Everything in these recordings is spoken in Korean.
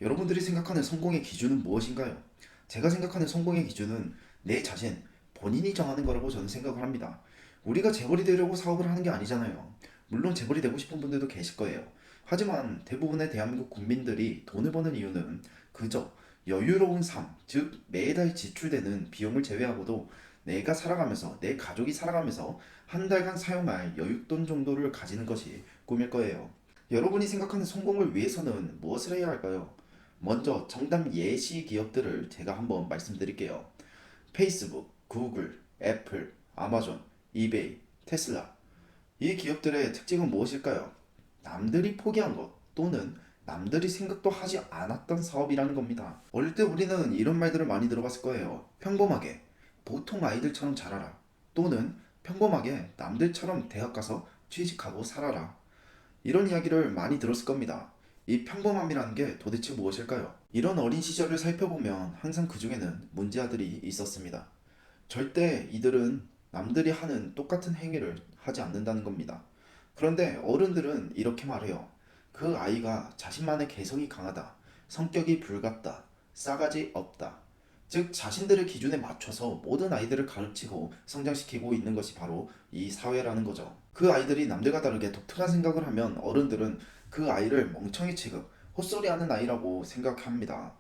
여러분들이 생각하는 성공의 기준은 무엇인가요? 제가 생각하는 성공의 기준은 내 자신, 본인이 정하는 거라고 저는 생각을 합니다. 우리가 재벌이 되려고 사업을 하는 게 아니잖아요. 물론 재벌이 되고 싶은 분들도 계실 거예요. 하지만 대부분의 대한민국 국민들이 돈을 버는 이유는 그저 여유로운 삶, 즉 매달 지출되는 비용을 제외하고도 내가 살아가면서, 내 가족이 살아가면서 한 달간 사용할 여윳돈 정도를 가지는 것이 꿈일 거예요. 여러분이 생각하는 성공을 위해서는 무엇을 해야 할까요? 먼저 정답 예시 기업들을 제가 한번 말씀드릴게요. 페이스북, 구글, 애플, 아마존, 이베이, 테슬라. 이 기업들의 특징은 무엇일까요? 남들이 포기한 것 또는 남들이 생각도 하지 않았던 사업이라는 겁니다. 어릴 때 우리는 이런 말들을 많이 들어봤을 거예요. 평범하게, 보통 아이들처럼 자라라. 또는 평범하게 남들처럼 대학 가서 취직하고 살아라. 이런 이야기를 많이 들었을 겁니다. 이 평범함이라는 게 도대체 무엇일까요? 이런 어린 시절을 살펴보면 항상 그 중에는 문제아들이 있었습니다. 절대 이들은 남들이 하는 똑같은 행위를 하지 않는다는 겁니다. 그런데 어른들은 이렇게 말해요. 그 아이가 자신만의 개성이 강하다. 성격이 불같다. 싸가지 없다. 즉 자신들의 기준에 맞춰서 모든 아이들을 가르치고 성장시키고 있는 것이 바로 이 사회라는 거죠. 그 아이들이 남들과 다르게 독특한 생각을 하면 어른들은 그 아이를 멍청이 취급, 헛소리하는 아이라고 생각합니다.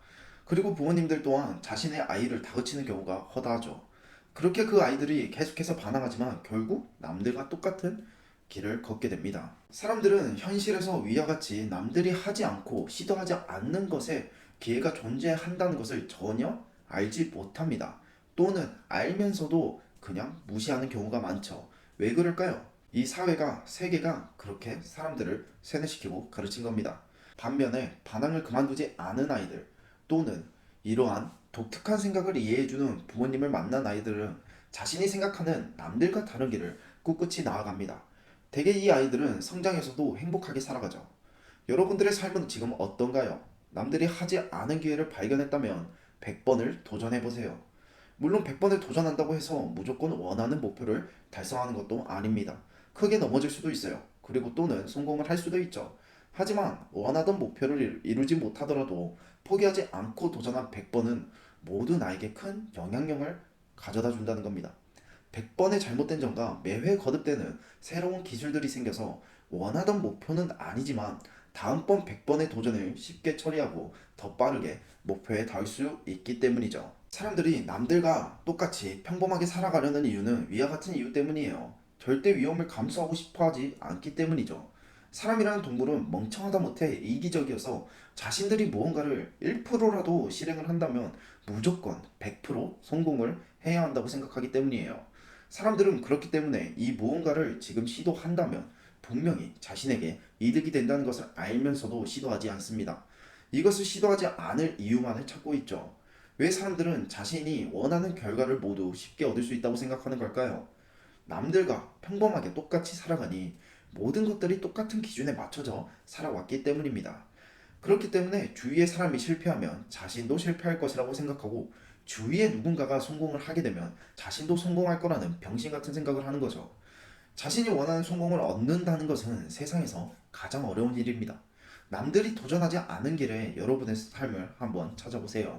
그리고 부모님들 또한 자신의 아이를 다그치는 경우가 허다하죠. 그렇게 그 아이들이 계속해서 반항하지만 결국 남들과 똑같은 길을 걷게 됩니다. 사람들은 현실에서 위와 같이 남들이 하지 않고 시도하지 않는 것에 기회가 존재한다는 것을 전혀 알지 못합니다. 또는 알면서도 그냥 무시하는 경우가 많죠. 왜 그럴까요? 이 사회가, 세계가 그렇게 사람들을 세뇌시키고 가르친 겁니다. 반면에 반항을 그만두지 않은 아이들 또는 이러한 독특한 생각을 이해해주는 부모님을 만난 아이들은 자신이 생각하는 남들과 다른 길을 꿋꿋이 나아갑니다. 대개 이 아이들은 성장에서도 행복하게 살아가죠. 여러분들의 삶은 지금 어떤가요? 남들이 하지 않은 기회를 발견했다면 100번을 도전해보세요. 물론 100번을 도전한다고 해서 무조건 원하는 목표를 달성하는 것도 아닙니다. 크게 넘어질 수도 있어요. 그리고 또는 성공을 할 수도 있죠. 하지만 원하던 목표를 이루지 못하더라도 포기하지 않고 도전한 100번은 모두 나에게 큰 영향력을 가져다 준다는 겁니다. 100번의 잘못된 점과 매회 거듭되는 새로운 기술들이 생겨서 원하던 목표는 아니지만 다음번 100번의 도전을 쉽게 처리하고 더 빠르게 목표에 닿을 수 있기 때문이죠. 사람들이 남들과 똑같이 평범하게 살아가려는 이유는 위와 같은 이유 때문이에요. 절대 위험을 감수하고 싶어 하지 않기 때문이죠. 사람이라는 동물은 멍청하다 못해 이기적이어서 자신들이 무언가를 1%라도 실행을 한다면 무조건 100% 성공을 해야 한다고 생각하기 때문이에요. 사람들은 그렇기 때문에 이 무언가를 지금 시도한다면 분명히 자신에게 이득이 된다는 것을 알면서도 시도하지 않습니다. 이것을 시도하지 않을 이유만을 찾고 있죠. 왜 사람들은 자신이 원하는 결과를 모두 쉽게 얻을 수 있다고 생각하는 걸까요? 남들과 평범하게 똑같이 살아가니 모든 것들이 똑같은 기준에 맞춰져 살아왔기 때문입니다. 그렇기 때문에 주위의 사람이 실패하면 자신도 실패할 것이라고 생각하고 주위의 누군가가 성공을 하게 되면 자신도 성공할 거라는 병신 같은 생각을 하는 거죠. 자신이 원하는 성공을 얻는다는 것은 세상에서 가장 어려운 일입니다. 남들이 도전하지 않은 길에 여러분의 삶을 한번 찾아보세요.